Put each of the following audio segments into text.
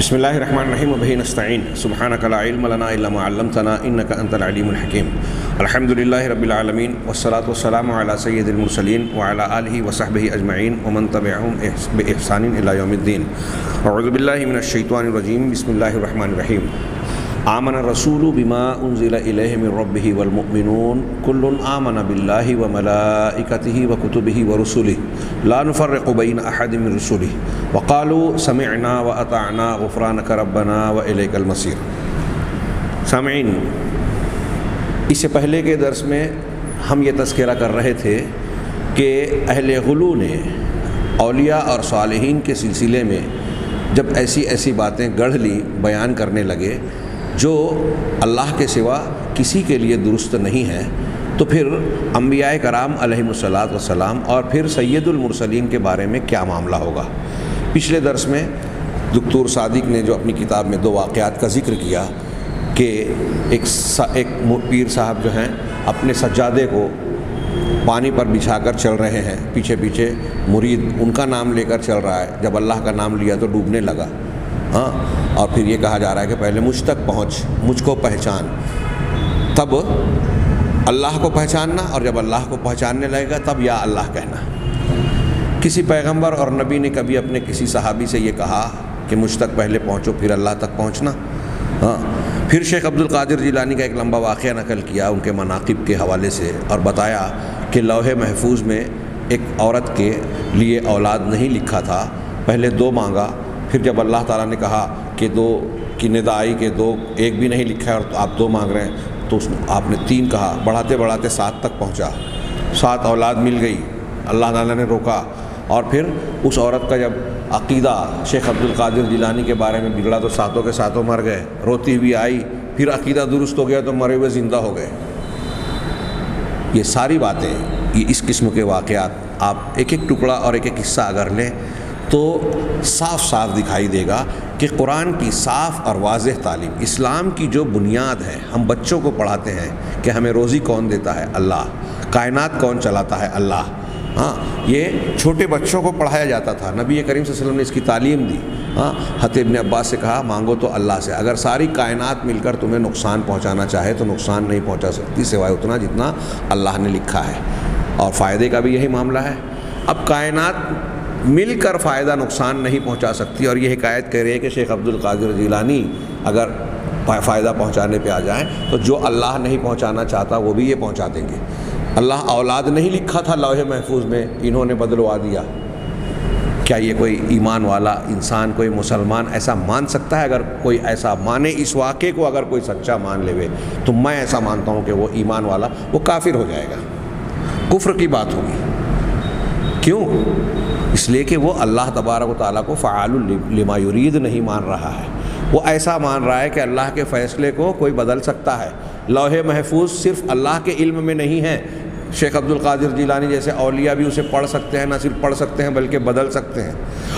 بسم اللہ الرحمن الرحیم وبہ نستعین سبحانک لا علم لنا الا ما علمتنا انک انت العلیم الحکیم الحمد للہ رب العالمین والصلاة والسلام علی سید المرسلین وعلی آلہ وصحبہ اجمعین ومن تبعہم بإحسان الی یوم الدین اعوذ باللہ من الشیطان الرجیم بسم اللہ الرحمن الرحیم آمن الرسول بما انزل الیہ من ربہ والمؤمنون کل آمن باللہ وملائکتہ وکتبہ ورسلہ لا نفرق بین احد من رسلہ وقالوا سمعنا واطعنا غفرانک ربنا والیک المصیر۔ سامعین، اس سے پہلے کے درس میں ہم یہ تذکرہ کر رہے تھے کہ اہل غلو نے اولیاء اور صالحین کے سلسلے میں جب ایسی باتیں گڑھ لی، بیان کرنے لگے جو اللہ کے سوا کسی کے لیے درست نہیں ہے، تو پھر انبیاء کرام علیہم الصلاۃ والسلام اور پھر سید المرسلین کے بارے میں کیا معاملہ ہوگا۔ پچھلے درس میں دکتور صادق نے جو اپنی کتاب میں 2 واقعات کا ذکر کیا کہ ایک پیر صاحب جو ہیں اپنے سجادے کو پانی پر بچھا کر چل رہے ہیں، پیچھے پیچھے مرید ان کا نام لے کر چل رہا ہے، جب اللہ کا نام لیا تو ڈوبنے لگا، اور پھر یہ کہا جا رہا ہے کہ پہلے مجھ تک پہنچ، مجھ کو پہچان، تب اللہ کو پہچاننا، اور جب اللہ کو پہچاننے لگے گا تب یا اللہ کہنا۔ کسی پیغمبر اور نبی نے کبھی اپنے کسی صحابی سے یہ کہا کہ مجھ تک پہلے پہنچو پھر اللہ تک پہنچنا؟ پھر شیخ عبد القادر جیلانی کا ایک لمبا واقعہ نقل کیا ان کے مناقب کے حوالے سے، اور بتایا کہ لوح محفوظ میں ایک عورت کے لیے اولاد نہیں لکھا تھا، پہلے 2 مانگا، پھر جب اللہ تعالیٰ نے کہا کہ 2 کی ندا آئی کہ 2 ایک بھی نہیں لکھا ہے اور آپ 2 مانگ رہے ہیں، تو آپ نے 3 کہا، بڑھاتے بڑھاتے 7 تک پہنچا، 7 اولاد مل گئی، اللہ تعالیٰ نے روکا، اور پھر اس عورت کا جب عقیدہ شیخ عبد القادر جیلانی کے بارے میں بگڑا تو 7 کے 7 مر گئے، روتی ہوئی آئی، پھر عقیدہ درست ہو گیا تو مرے ہوئے زندہ ہو گئے۔ یہ ساری باتیں، یہ اس قسم کے واقعات آپ ایک ٹکڑا اور ایک حصہ اگر لیں تو صاف صاف دکھائی دے گا کہ قرآن کی صاف اور واضح تعلیم، اسلام کی جو بنیاد ہے، ہم بچوں کو پڑھاتے ہیں کہ ہمیں روزی کون دیتا ہے؟ اللہ۔ کائنات کون چلاتا ہے؟ اللہ۔ یہ چھوٹے بچوں کو پڑھایا جاتا تھا، نبی کریم صلی اللہ علیہ وسلم نے اس کی تعلیم دی۔ حضرت ابن عباس سے کہا مانگو تو اللہ سے، اگر ساری کائنات مل کر تمہیں نقصان پہنچانا چاہے تو نقصان نہیں پہنچا سکتی سوائے اتنا جتنا اللہ نے لکھا ہے، اور فائدے کا بھی یہی معاملہ ہے۔ اب کائنات مل کر فائدہ نقصان نہیں پہنچا سکتی، اور یہ حکایت کہہ رہی ہے کہ شیخ عبد القادر جیلانی اگر فائدہ پہنچانے پہ آ جائیں تو جو اللہ نہیں پہنچانا چاہتا وہ بھی یہ پہنچا دیں گے۔ اللہ اولاد نہیں لکھا تھا لوح محفوظ میں، انہوں نے بدلوا دیا۔ کیا یہ کوئی ایمان والا انسان، کوئی مسلمان ایسا مان سکتا ہے؟ اگر کوئی ایسا مانے، اس واقعے کو اگر کوئی سچا مان لے تو میں ایسا مانتا ہوں کہ وہ ایمان والا، وہ کافر ہو جائے گا، کفر کی بات ہوگی۔ کیوں؟ اس لیے کہ وہ اللہ تبارک و تعالیٰ کو فعال لما یرید نہیں مان رہا ہے، وہ ایسا مان رہا ہے کہ اللہ کے فیصلے کو کوئی بدل سکتا ہے۔ لوح محفوظ صرف اللہ کے علم میں نہیں ہے، شیخ عبد القادر جیلانی جیسے اولیاء بھی اسے پڑھ سکتے ہیں، نہ صرف پڑھ سکتے ہیں بلکہ بدل سکتے ہیں،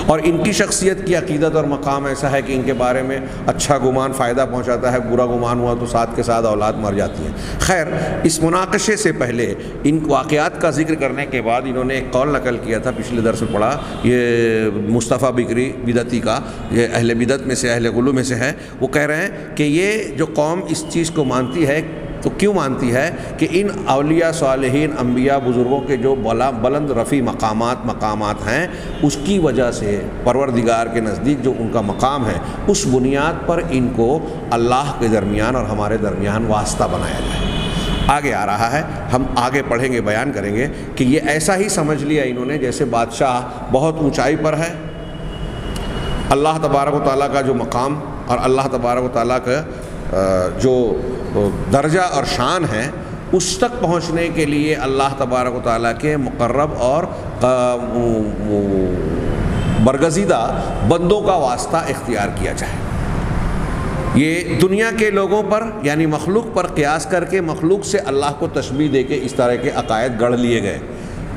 اور ان کی شخصیت کی عقیدت اور مقام ایسا ہے کہ ان کے بارے میں اچھا گمان فائدہ پہنچاتا ہے، برا گمان ہوا تو 7 کے 7 اولاد مر جاتی ہیں۔ خیر، اس مناقشے سے پہلے ان واقعات کا ذکر کرنے کے بعد انہوں نے ایک قول نقل کیا تھا، پچھلے درس میں پڑھا، یہ مصطفیٰ بکری بدعتی کا، یہ اہل بدعت میں سے، اہل غلو میں سے ہے، وہ کہہ رہے ہیں کہ یہ جو قوم اس چیز کو مانتی ہے تو کیوں مانتی ہے کہ ان اولیاء صالحین انبیاء بزرگوں کے جو بلند رفیع مقامات ہیں، اس کی وجہ سے پروردگار کے نزدیک جو ان کا مقام ہے، اس بنیاد پر ان کو اللہ کے درمیان اور ہمارے درمیان واسطہ بنایا جائے۔ آگے آ رہا ہے، ہم آگے پڑھیں گے، بیان کریں گے کہ یہ ایسا ہی سمجھ لیا انہوں نے جیسے بادشاہ بہت اونچائی پر ہے، اللہ تبارک و تعالیٰ کا جو مقام اور اللہ تبارک و تعالیٰ کا جو درجہ اور شان ہے، اس تک پہنچنے کے لیے اللہ تبارک و تعالیٰ کے مقرب اور برگزیدہ بندوں کا واسطہ اختیار کیا جائے۔ یہ دنیا کے لوگوں پر یعنی مخلوق پر قیاس کر کے مخلوق سے اللہ کو تشبیہ دے کے اس طرح کے عقائد گڑھ لیے گئے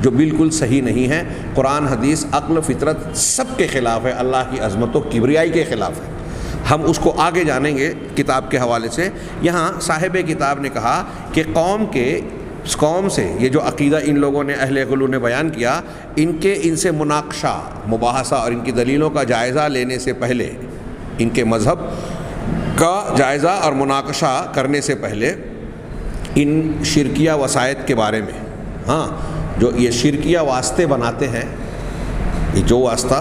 جو بالکل صحیح نہیں ہے۔ قرآن، حدیث، عقل، فطرت سب کے خلاف ہے، اللہ کی عظمت و کبریائی کے خلاف ہے۔ ہم اس کو آگے جانیں گے کتاب کے حوالے سے۔ یہاں صاحب کتاب نے کہا کہ قوم سے یہ جو عقیدہ ان لوگوں نے، اہل غلو نے بیان کیا، ان سے مناقشہ، مباحثہ اور ان کی دلیلوں کا جائزہ لینے سے پہلے ان کے مذہب کا جائزہ اور مناقشہ کرنے سے پہلے ان شرکیہ وسائط کے بارے میں، جو یہ شرکیہ واسطے بناتے ہیں، یہ جو واسطہ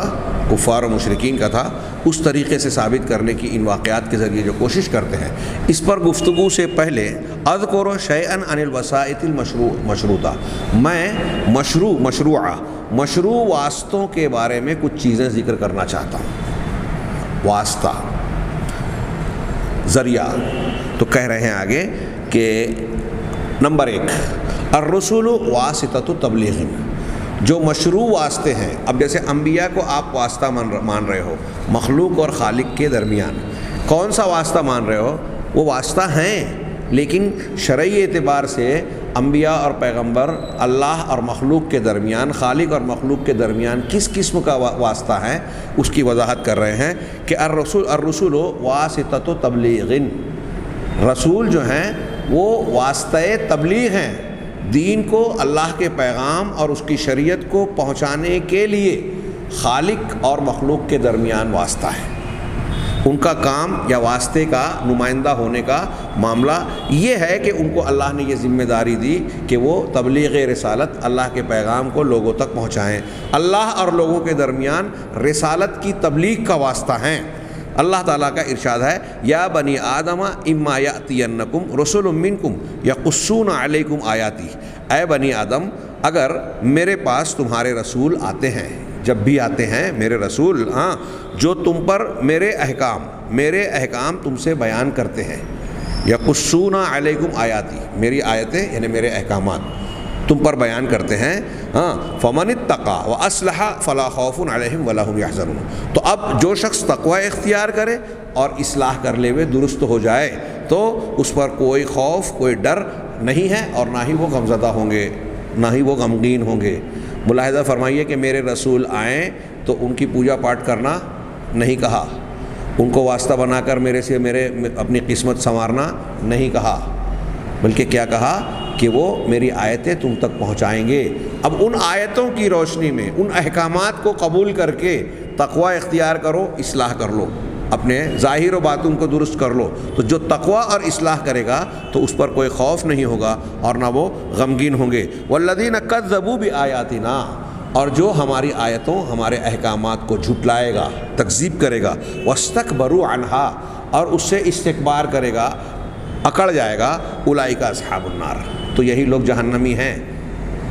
کفار و مشرکین کا تھا اس طریقے سے ثابت کرنے کی ان واقعات کے ذریعے جو کوشش کرتے ہیں، اس پر گفتگو سے پہلے اذکر شیئا عن الوسائط المشروطہ، میں مشروع واسطوں کے بارے میں کچھ چیزیں ذکر کرنا چاہتا ہوں۔ واسطہ، ذریعہ، تو کہہ رہے ہیں آگے کہ نمبر 1 الرسول واسطۃ تبلیغ، جو مشروع واسطے ہیں۔ اب جیسے انبیاء کو آپ واسطہ مان رہے ہو مخلوق اور خالق کے درمیان، کون سا واسطہ مان رہے ہو؟ وہ واسطہ ہیں، لیکن شرعی اعتبار سے انبیاء اور پیغمبر اللہ اور مخلوق کے درمیان، خالق اور مخلوق کے درمیان کس قسم کا واسطہ ہے اس کی وضاحت کر رہے ہیں کہ الرسول واسطۃ تبلیغ، رسول جو ہیں وہ واسطہ تبلیغ ہیں، دین کو، اللہ کے پیغام اور اس کی شریعت کو پہنچانے کے لیے خالق اور مخلوق کے درمیان واسطہ ہے۔ ان کا کام یا واسطے کا نمائندہ ہونے کا معاملہ یہ ہے کہ ان کو اللہ نے یہ ذمہ داری دی کہ وہ تبلیغ رسالت، اللہ کے پیغام کو لوگوں تک پہنچائیں۔ اللہ اور لوگوں کے درمیان رسالت کی تبلیغ کا واسطہ ہیں۔ اللہ تعالیٰ کا ارشاد ہے یا بنی آدم اما یأتینکم رسول منکم یقصون علیکم آیاتی، اے بنی آدم اگر میرے پاس تمہارے رسول آتے ہیں، جب بھی آتے ہیں میرے رسول، جو تم پر میرے احکام تم سے بیان کرتے ہیں، یقصون علیکم آیاتی، میری آیتیں یعنی میرے احکامات تم پر بیان کرتے ہیں، فمن اتقى واصلح فلا خوف علیہم ولا هم يحزنون، تو اب جو شخص تقوی اختیار کرے اور اصلاح کر لے ہوئے درست ہو جائے تو اس پر کوئی خوف، کوئی ڈر نہیں ہے، اور نہ ہی وہ غمزدہ ہوں گے، نہ ہی وہ غمگین ہوں گے۔ ملاحظہ فرمائیے کہ میرے رسول آئیں تو ان کی پوجا پاٹ کرنا نہیں کہا، ان کو واسطہ بنا کر میرے سے اپنی قسمت سنوارنا نہیں کہا، بلکہ کیا کہا کہ وہ میری آیتیں تم تک پہنچائیں گے۔ اب ان آیتوں کی روشنی میں ان احکامات کو قبول کر کے تقوی اختیار کرو، اصلاح کر لو، اپنے ظاہر و باطن کو درست کر لو، تو جو تقوی اور اصلاح کرے گا تو اس پر کوئی خوف نہیں ہوگا اور نہ وہ غمگین ہوں گے۔ والذین کذبوا بآیاتنا، اور جو ہماری آیتوں، ہمارے احکامات کو جھٹلائے گا، تکذیب کرے گا، واستکبروا عنہا، اور اس سے استکبار کرے گا، اکڑ جائے گا، اولئک اصحاب النار، تو یہی لوگ جہنمی ہیں،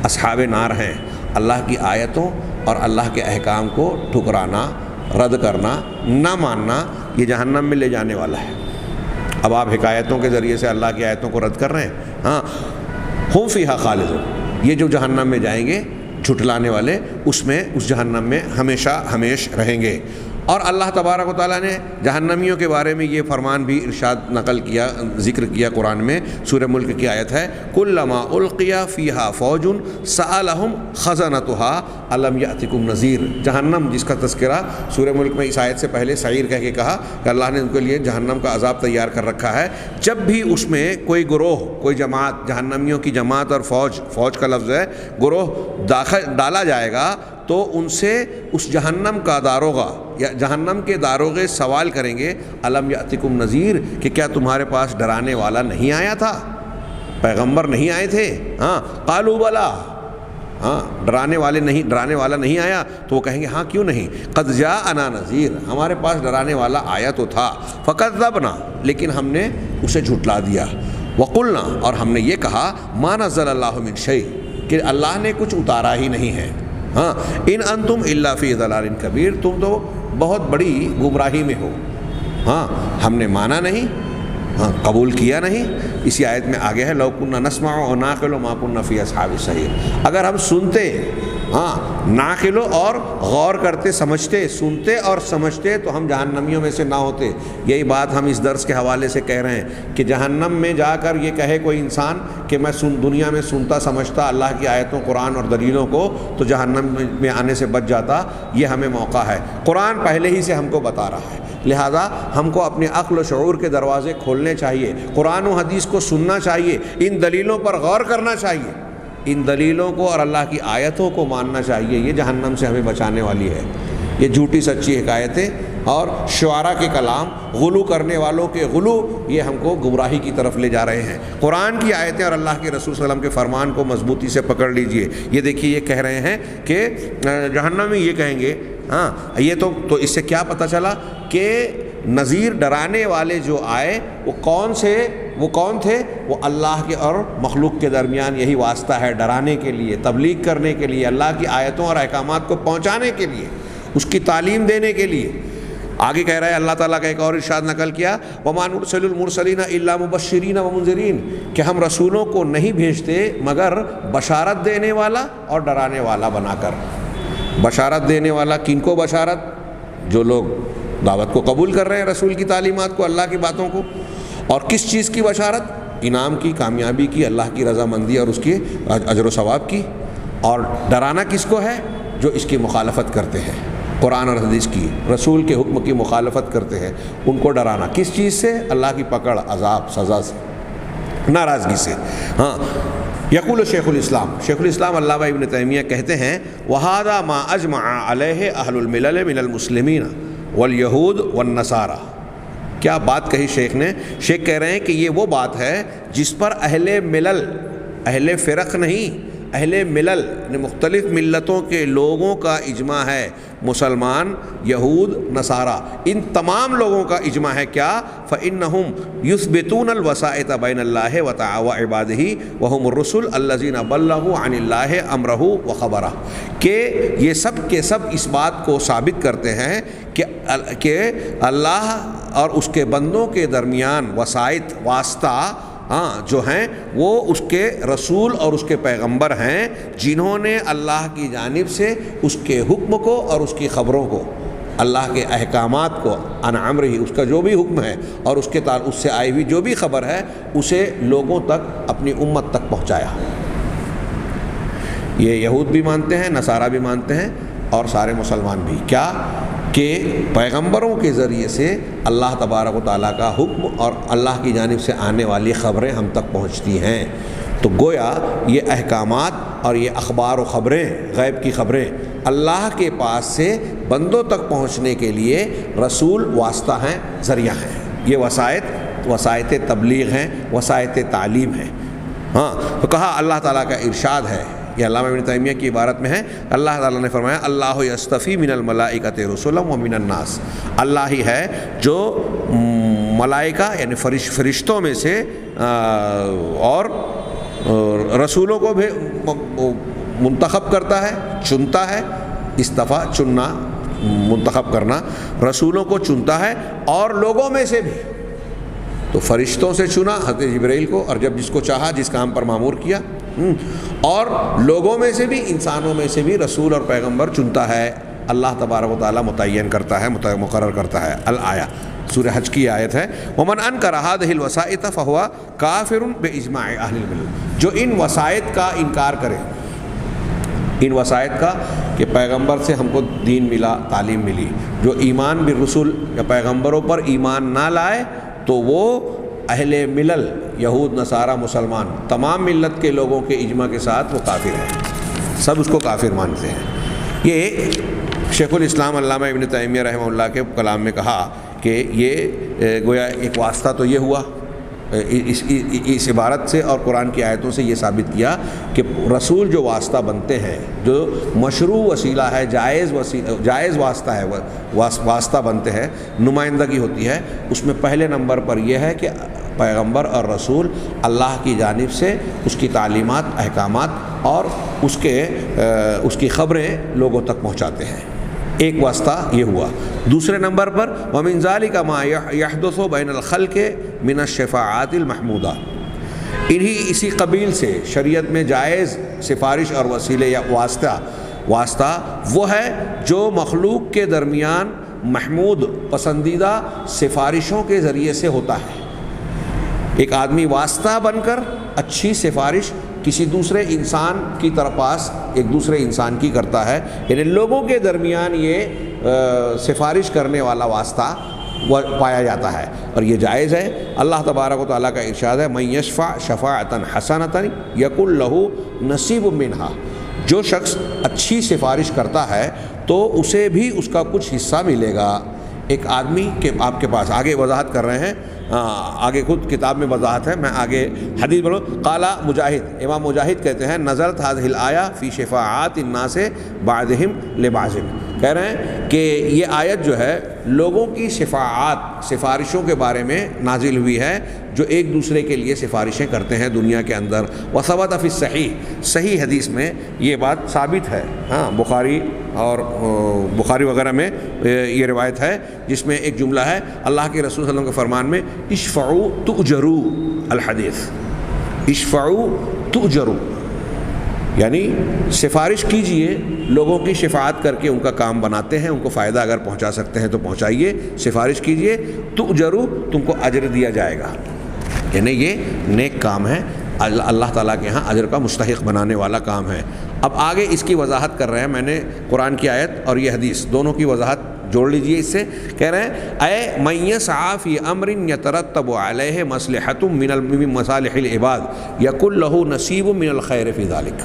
اصحاب نار ہیں۔ اللہ کی آیتوں اور اللہ کے احکام کو ٹھکرانا، رد کرنا، نہ ماننا، یہ جہنم میں لے جانے والا ہے۔ اب آپ حکایتوں کے ذریعے سے اللہ کی آیتوں کو رد کر رہے ہیں، ہم فیہا خالدون، یہ جو جہنم میں جائیں گے جھٹلانے والے، اس جہنم میں ہمیشہ ہمیش رہیں گے۔ اور اللہ تبارک و تعالیٰ نے جہنمیوں کے بارے میں یہ فرمان بھی ارشاد نقل کیا، ذکر کیا قرآن میں، سورہ ملک کی آیت ہے کلما القی فیہا فوج سألہم خزنتہا الم یأتکم نذیر۔ جہنم جس کا تذکرہ سورہ ملک میں اس آیت سے پہلے سعیر کہہ کے کہا کہ اللہ نے ان کے لیے جہنم کا عذاب تیار کر رکھا ہے، جب بھی اس میں کوئی گروہ، کوئی جماعت، جہنمیوں کی جماعت اور فوج کا لفظ ہے، گروہ ڈالا جائے گا تو ان سے اس جہنم کا داروغہ یا جہنم کے داروغے سوال کریں گے الم یأتکم نذیر، کہ کیا تمہارے پاس ڈرانے والا نہیں آیا تھا، پیغمبر نہیں آئے تھے؟ قالوا بلا، ڈرانے والا نہیں آیا، تو وہ کہیں گے ہاں کیوں نہیں، قد جاءنا نذیر، ہمارے پاس ڈرانے والا آیا تو تھا، فکذبنا، لیکن ہم نے اسے جھٹلا دیا، وقلنا، اور ہم نے یہ کہا ما نزل اللہ من شیء، کہ اللہ نے کچھ اتارا ہی نہیں ہے، ان انتم الا فی ضلال کبیر، تم تو بہت بڑی گمراہی میں ہو۔ ہم نے مانا نہیں، قبول کیا نہیں۔ اسی آیت میں آگے ہے لو کنا نسمع و ناقل ما کنا فی اصحاب السعیر، اگر ہم سنتے، ناقل اور غور کرتے، سنتے اور سمجھتے تو ہم جہنمیوں میں سے نہ ہوتے۔ یہی بات ہم اس درس کے حوالے سے کہہ رہے ہیں کہ جہنم میں جا کر یہ کہے کوئی انسان کہ میں دنیا میں سنتا سمجھتا اللہ کی آیتوں، قرآن اور دلیلوں کو، تو جہنم میں آنے سے بچ جاتا۔ یہ ہمیں موقع ہے، قرآن پہلے ہی سے ہم کو بتا رہا ہے، لہذا ہم کو اپنے عقل و شعور کے دروازے کھولنے چاہیے، قرآن و حدیث کو سننا چاہیے، ان دلیلوں پر غور کرنا چاہیے، ان دلیلوں کو اور اللہ کی آیتوں کو ماننا چاہیے۔ یہ جہنم سے ہمیں بچانے والی ہے۔ یہ جھوٹی سچی حکایتیں اور شعراء کے کلام، غلو کرنے والوں کے غلو، یہ ہم کو گمراہی کی طرف لے جا رہے ہیں۔ قرآن کی آیتیں اور اللہ کے رسول صلی اللہ علیہ وسلم کے فرمان کو مضبوطی سے پکڑ لیجئے۔ یہ دیکھیے، یہ کہہ رہے ہیں کہ جہنمی یہ کہیں گے، ہاں یہ تو اس سے کیا پتہ چلا کہ نذیر ڈرانے والے جو آئے وہ کون تھے؟ وہ اللہ کے اور مخلوق کے درمیان یہی واسطہ ہے، ڈرانے کے لیے، تبلیغ کرنے کے لیے، اللہ کی آیتوں اور احکامات کو پہنچانے کے لیے، اس کی تعلیم دینے کے لیے۔ آگے کہہ رہا ہے اللہ تعالیٰ کا ایک اور ارشاد نقل کیا، وَمَا نُرْسِلُ الْمُرْسَلِينَ إِلَّا مُبَشِّرِينَ وَمُنذِرِينَ، کہ ہم رسولوں کو نہیں بھیجتے مگر بشارت دینے والا اور ڈرانے والا بنا کر۔ بشارت دینے والا، کن کو بشارت؟ جو لوگ دعوت کو قبول کر رہے ہیں، رسول کی تعلیمات کو، اللہ کی باتوں کو۔ اور کس چیز کی بشارت؟ انعام کی، کامیابی کی، اللہ کی رضامندی اور اس کی اجر و ثواب کی۔ اور ڈرانا کس کو ہے؟ جو اس کی مخالفت کرتے ہیں، قرآن اور حدیث کی، رسول کے حکم کی مخالفت کرتے ہیں، ان کو ڈرانا کس چیز سے؟ اللہ کی پکڑ، عذاب، سزا سے، ناراضگی سے۔ ہاں، یقول شیخ الاسلام علامہ ابن تیمیہ کہتے ہیں، وَهَذَا مَا أَجْمَعَ عَلَيْهِ أَهْلُ الْمِلَلِ مِنَ الْمُسْلِمِينَ وَالْيَهُودِ وَالنَّصَارَى۔ کیا بات کہی شیخ نے؟ شیخ کہہ رہے ہیں کہ یہ وہ بات ہے جس پر اہل ملل، اہل فرق نہیں، اہل ملل یعنی مختلف ملتوں کے لوگوں کا اجماع ہے، مسلمان، یہود، نصارہ، ان تمام لوگوں کا اجماع ہے۔ کیا؟ فَإِنَّهُمْ يُثْبِتُونَ الْوَسَائِطَ بَيْنَ اللَّهِ وَعِبَادِهِ وَهُمُ الرُّسُلُ الَّذِينَ بَلَّغُوا عَنِ اللَّهِ أَمْرَهُ وَخَبَرَهُ، کہ یہ سب کے سب اس بات کو ثابت کرتے ہیں کہ اللہ اور اس کے بندوں کے درمیان وسائط، واسطہ جو ہیں وہ اس کے رسول اور اس کے پیغمبر ہیں، جنہوں نے اللہ کی جانب سے اس کے حکم کو اور اس کی خبروں کو، اللہ کے احکامات کو، عن امرہ، اس کا جو بھی حکم ہے اور اس سے آئی ہوئی جو بھی خبر ہے، اسے لوگوں تک، اپنی امت تک پہنچایا۔ یہ یہود بھی مانتے ہیں، نصارہ بھی مانتے ہیں، اور سارے مسلمان بھی۔ کیا؟ کہ پیغمبروں کے ذریعے سے اللہ تبارک و تعالیٰ کا حکم اور اللہ کی جانب سے آنے والی خبریں ہم تک پہنچتی ہیں۔ تو گویا یہ احکامات اور یہ اخبار و خبریں، غیب کی خبریں، اللہ کے پاس سے بندوں تک پہنچنے کے لیے رسول واسطہ ہیں، ذریعہ ہیں۔ یہ وسائط تبلیغ ہیں، وسائط تعلیم ہیں۔ ہاں، تو کہا اللہ تعالیٰ کا ارشاد ہے، یہ علامہ ابن تیمیہ کی عبارت میں ہے، اللہ تعالیٰ نے فرمایا، اللہ یصطفی من الملائکۃ رسلا ومن الناس، اللہ ہی ہے جو ملائکہ یعنی فرشتوں میں سے اور رسولوں کو بھی منتخب کرتا ہے، چنتا ہے۔ استفا، چننا، منتخب کرنا، رسولوں کو چنتا ہے اور لوگوں میں سے بھی۔ تو فرشتوں سے چنا حضرت جبرائیل کو، اور جب جس کو چاہا جس کام پر مامور کیا، اور لوگوں میں سے بھی، انسانوں میں سے بھی رسول اور پیغمبر چنتا ہے، اللہ تبارک و تعالیٰ متعین کرتا ہے، مقرر کرتا ہے۔ الآیہ، سورہ حج کی آیت ہے، وَمَنْ أَنْكَرَ هَذِهِ الْوَسَائِطَ فَهُوَ كَافِرٌ بِإِجْمَاعِ أَهْلِ الْمِلَّةِ، جو ان وسائط کا انکار کرے، ان وسائط کا کہ پیغمبر سے ہم کو دین ملا، تعلیم ملی، جو ایمان بالرسول یا پیغمبروں پر ایمان نہ لائے تو وہ اہل ملل، یہود، نصارہ، مسلمان، تمام ملت کے لوگوں کے اجماع کے ساتھ وہ کافر ہیں، سب اس کو کافر مانتے ہیں۔ یہ شیخ الاسلام علامہ ابن تیمیہ رحمہ اللہ کے کلام میں کہا کہ یہ گویا ایک واسطہ تو یہ ہوا، اس عبارت سے اور قرآن کی آیتوں سے یہ ثابت کیا کہ رسول جو واسطہ بنتے ہیں، جو مشروع وسیلہ ہے، جائز واسطہ ہے، واسطہ بنتے ہیں، نمائندگی ہوتی ہے، اس میں پہلے نمبر پر یہ ہے کہ پیغمبر اور رسول اللہ کی جانب سے اس کی تعلیمات، احکامات اور اس کی خبریں لوگوں تک پہنچاتے ہیں۔ ایک واسطہ یہ ہوا۔ دوسرے نمبر پر وَمِن ذَلِكَ مَا يَحْدُثُ بَيْنَ الْخَلْقِ مِنَ الشَّفَاعَاتِ الْمَحْمُودَةِ، اسی قبیل سے شریعت میں جائز سفارش اور وسیلے یا واسطہ وہ ہے جو مخلوق کے درمیان محمود، پسندیدہ سفارشوں کے ذریعے سے ہوتا ہے۔ ایک آدمی واسطہ بن کر اچھی سفارش کسی دوسرے انسان کی طرف پاس ایک دوسرے انسان کی کرتا ہے، یعنی لوگوں کے درمیان یہ سفارش کرنے والا واسطہ پایا جاتا ہے، اور یہ جائز ہے۔ اللہ تبارک و تعالیٰ کا ارشاد ہے، مَن یشفع شفاعۃ حسنۃ یکن لہ نصیب منہا، جو شخص اچھی سفارش کرتا ہے تو اسے بھی اس کا کچھ حصہ ملے گا۔ ایک آدمی کے آپ کے پاس آگے وضاحت کر رہے ہیں، آگے خود کتاب میں وضاحت ہے، میں آگے حدیث بولوں. قال مجاہد، امام مجاہد کہتے ہیں نزلت هذه الآیہ فی شفاعات الناس بعضهم لبعض، کہہ رہے ہیں کہ یہ آیت جو ہے لوگوں کی شفاعات، سفارشوں کے بارے میں نازل ہوئی ہے جو ایک دوسرے کے لیے سفارشیں کرتے ہیں دنیا کے اندر. وثبت فی الصحیح، صحیح حدیث میں یہ بات ثابت ہے. ہاں بخاری اور بخاری وغیرہ میں یہ روایت ہے جس میں ایک جملہ ہے اللہ کے رسول صلی اللہ علیہ وسلم کے فرمان میں اشفعوا تؤجروا الحدیث، اشفعوا تؤجروا، یعنی سفارش کیجئے، لوگوں کی شفاعت کر کے ان کا کام بناتے ہیں، ان کو فائدہ اگر پہنچا سکتے ہیں تو پہنچائیے، سفارش کیجئے، تؤجروا، تم کو اجر دیا جائے گا. یعنی یہ نیک کام ہے، اللہ تعالیٰ کے ہاں اجر کا مستحق بنانے والا کام ہے. اب آگے اس کی وضاحت کر رہے ہیں، میں نے قرآن کی آیت اور یہ حدیث دونوں کی وضاحت جوڑ لیجئے اس سے. کہہ رہے ہیں اے من یسعی فی امر یترتب علیہ مصلحۃ من مصالح العباد یکن لہ نصیب من الخیر فی ذلک.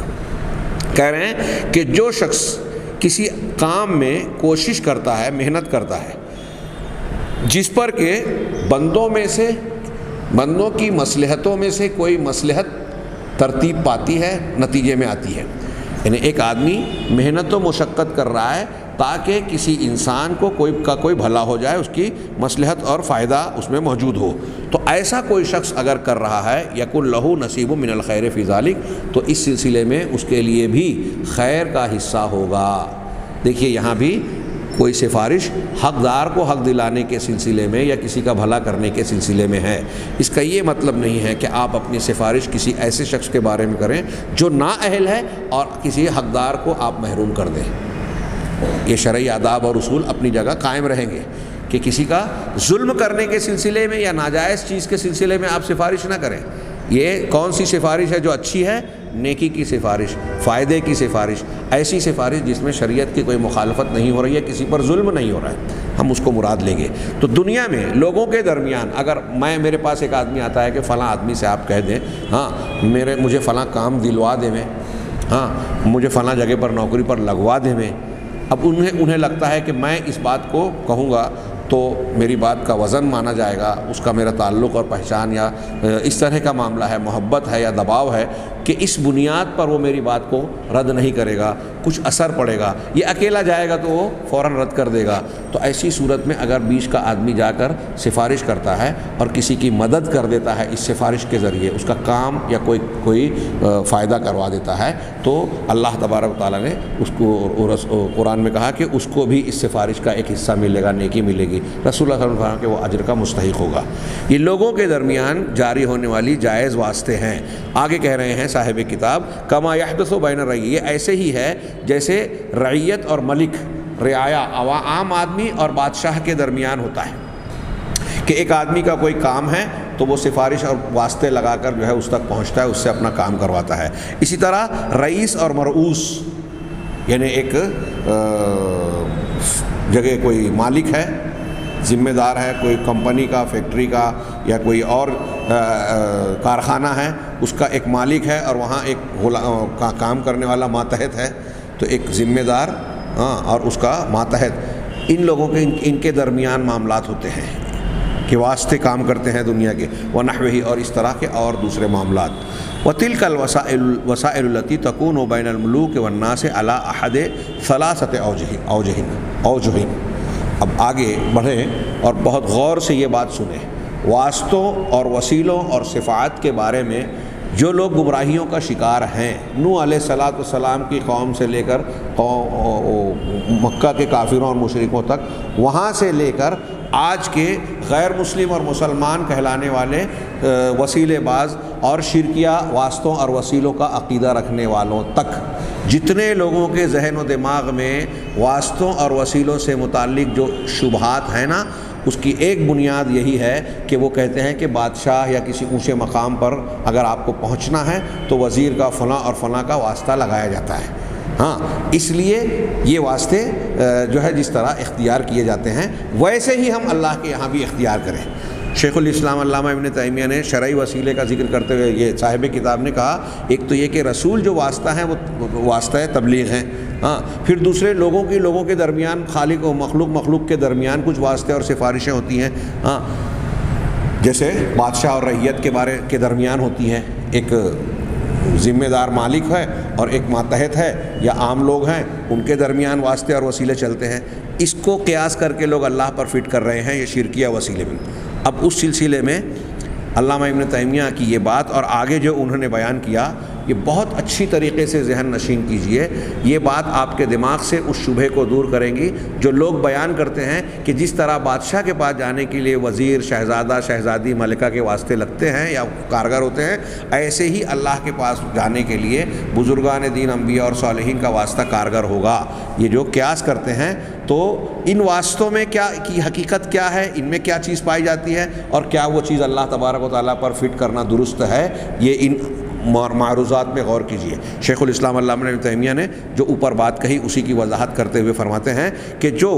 کہہ رہے ہیں کہ جو شخص کسی کام میں کوشش کرتا ہے، محنت کرتا ہے، جس پر کہ بندوں کی مصلحتوں میں سے کوئی مصلحت ترتیب پاتی ہے، نتیجے میں آتی ہے. یعنی ایک آدمی محنت و مشقت کر رہا ہے تاکہ کسی انسان کو کوئی بھلا ہو جائے، اس کی مصلحت اور فائدہ اس میں موجود ہو، تو ایسا کوئی شخص اگر کر رہا ہے یکن لہ نصیب من الخیر فی ذلک، تو اس سلسلے میں اس کے لیے بھی خیر کا حصہ ہوگا. دیکھیے یہاں بھی کوئی سفارش حقدار کو حق دلانے کے سلسلے میں یا کسی کا بھلا کرنے کے سلسلے میں ہے. اس کا یہ مطلب نہیں ہے کہ آپ اپنی سفارش کسی ایسے شخص کے بارے میں کریں جو نااہل ہے اور کسی حقدار کو آپ محروم کر دیں. یہ شرعی آداب اور اصول اپنی جگہ قائم رہیں گے کہ کسی کا ظلم کرنے کے سلسلے میں یا ناجائز چیز کے سلسلے میں آپ سفارش نہ کریں. یہ کون سی سفارش ہے جو اچھی ہے؟ نیکی کی سفارش، فائدے کی سفارش، ایسی سفارش جس میں شریعت کی کوئی مخالفت نہیں ہو رہی ہے، کسی پر ظلم نہیں ہو رہا ہے، ہم اس کو مراد لیں گے. تو دنیا میں لوگوں کے درمیان اگر میرے پاس ایک آدمی آتا ہے کہ فلاں آدمی سے آپ کہہ دیں ہاں مجھے فلاں کام دلوا دیں میں، ہاں مجھے فلاں جگہ پر نوکری پر لگوا دیں میں. اب انہیں لگتا ہے کہ میں اس بات کو کہوں گا تو میری بات کا وزن مانا جائے گا، اس کا میرا تعلق اور پہچان یا اس طرح کا معاملہ ہے، محبت ہے یا دباؤ ہے کہ اس بنیاد پر وہ میری بات کو رد نہیں کرے گا، کچھ اثر پڑے گا. یہ اکیلا جائے گا تو وہ فوراً رد کر دے گا. تو ایسی صورت میں اگر بیچ کا آدمی جا کر سفارش کرتا ہے اور کسی کی مدد کر دیتا ہے اس سفارش کے ذریعے، اس کا کام یا کوئی فائدہ کروا دیتا ہے، تو اللہ تبارک و تعالیٰ نے اس کو قرآن میں کہا کہ اس کو بھی اس سفارش کا ایک حصہ ملے گا، نیکی ملے گی. رسول اللہ صلی اللہ علیہ وسلم کہ وہ اجر کا مستحق ہوگا. یہ لوگوں کے درمیان جاری ہونے والی جائز واسطے ہیں. آگے کہہ رہے ہیں صاحب کتاب کما یحدث بین الرعیہ، یہ ایسے ہی ہے جیسے رعیت اور ملک، رعایا عام آدمی اور بادشاہ کے درمیان ہوتا ہے کہ ایک آدمی کا کوئی کام ہے تو وہ سفارش اور واسطے لگا کر جو ہے اس تک پہنچتا ہے، اس سے اپنا کام کرواتا ہے. اسی طرح رئیس اور مرؤوس، یعنی ایک جگہ کوئی مالک ہے، ذمہ دار ہے، کوئی کمپنی کا، فیکٹری کا یا کوئی اور کارخانہ ہے، اس کا ایک مالک ہے اور وہاں ایک کام کرنے والا ماتحت ہے، تو ایک ذمہ دار اور اس کا ماتحت، ان لوگوں کے ان کے درمیان معاملات ہوتے ہیں کہ واسطے کام کرتے ہیں دنیا کے، ونحوہ، اور اس طرح کے اور دوسرے معاملات. وَتِلْكَ الْوَسَائِلُ الَّتِي تَكُونُ بَيْنَ الْمُلُوكِ وَالنَّاسِ عَلَىٰ أَحَدِ ثَلَاثَةِ أَوْجُهٍ. اب آگے بڑھیں اور بہت غور سے یہ بات سنیں. واسطوں اور وسیلوں اور صفات کے بارے میں جو لوگ گمراہیوں کا شکار ہیں، نوح علیہ السلام کی قوم سے لے کر مکہ کے کافروں اور مشرکوں تک، وہاں سے لے کر آج کے غیر مسلم اور مسلمان کہلانے والے وسیلے باز اور شرکیہ واسطوں اور وسیلوں کا عقیدہ رکھنے والوں تک، جتنے لوگوں کے ذہن و دماغ میں واسطوں اور وسیلوں سے متعلق جو شبہات ہیں نا، اس کی ایک بنیاد یہی ہے کہ وہ کہتے ہیں کہ بادشاہ یا کسی اونچے مقام پر اگر آپ کو پہنچنا ہے تو وزیر کا فلاں اور فلاں کا واسطہ لگایا جاتا ہے. ہاں اس لیے یہ واسطے جو ہے جس طرح اختیار کیے جاتے ہیں ویسے ہی ہم اللہ کے یہاں بھی اختیار کریں. شیخ الاسلام علامہ ابن تیمیہ نے شرعی وسیلے کا ذکر کرتے ہوئے یہ صاحب کتاب نے کہا، ایک تو یہ کہ رسول جو واسطہ ہیں وہ واسطہ تبلیغ ہیں، ہاں، پھر دوسرے لوگوں کے درمیان، خالق و مخلوق کے درمیان کچھ واسطے اور سفارشیں ہوتی ہیں، ہاں، جیسے بادشاہ اور رعیت کے درمیان ہوتی ہیں، ایک ذمہ دار مالک ہے اور ایک ماتحت ہے یا عام لوگ ہیں، ان کے درمیان واسطے اور وسیلے چلتے ہیں۔ اس کو قیاس کر کے لوگ اللہ پر فٹ کر رہے ہیں، یہ شرکیہ وسیلے میں۔ اب اس سلسلے میں علامہ ابن تیمیہ کی یہ بات اور آگے جو انہوں نے بیان کیا، یہ بہت اچھی طریقے سے ذہن نشین کیجئے۔ یہ بات آپ کے دماغ سے اس شبہے کو دور کریں گی جو لوگ بیان کرتے ہیں کہ جس طرح بادشاہ کے پاس جانے کے لیے وزیر، شہزادہ، شہزادی، ملکہ کے واسطے لگتے ہیں یا کارگر ہوتے ہیں، ایسے ہی اللہ کے پاس جانے کے لیے بزرگان دین، انبیاء اور صالحین کا واسطہ کارگر ہوگا۔ یہ جو قیاس کرتے ہیں، تو ان واسطوں میں کیا کی حقیقت کیا ہے، ان میں کیا چیز پائی جاتی ہے اور کیا وہ چیز اللہ تبارک و تعالیٰ پر فٹ کرنا درست ہے، یہ ان معروضات میں غور کیجیے۔ شیخ الاسلام علامہ ابن تیمیہ نے جو اوپر بات کہی اسی کی وضاحت کرتے ہوئے فرماتے ہیں کہ جو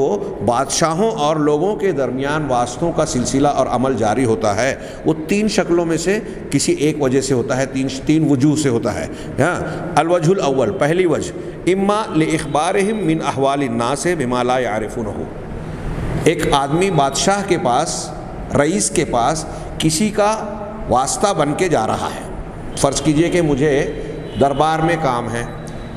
بادشاہوں اور لوگوں کے درمیان واسطوں کا سلسلہ اور عمل جاری ہوتا ہے، وہ تین شکلوں میں سے کسی ایک وجہ سے ہوتا ہے، تین وجوہ سے ہوتا ہے۔ الوجہ الاول، پہلی وجہ، اما لاخبارہم من احوال الناس بما لا يعرفونہ، ایک آدمی بادشاہ کے پاس، رئیس کے پاس کسی کا واسطہ بن کے جا رہا ہے۔ فرض کیجئے کہ مجھے دربار میں کام ہے،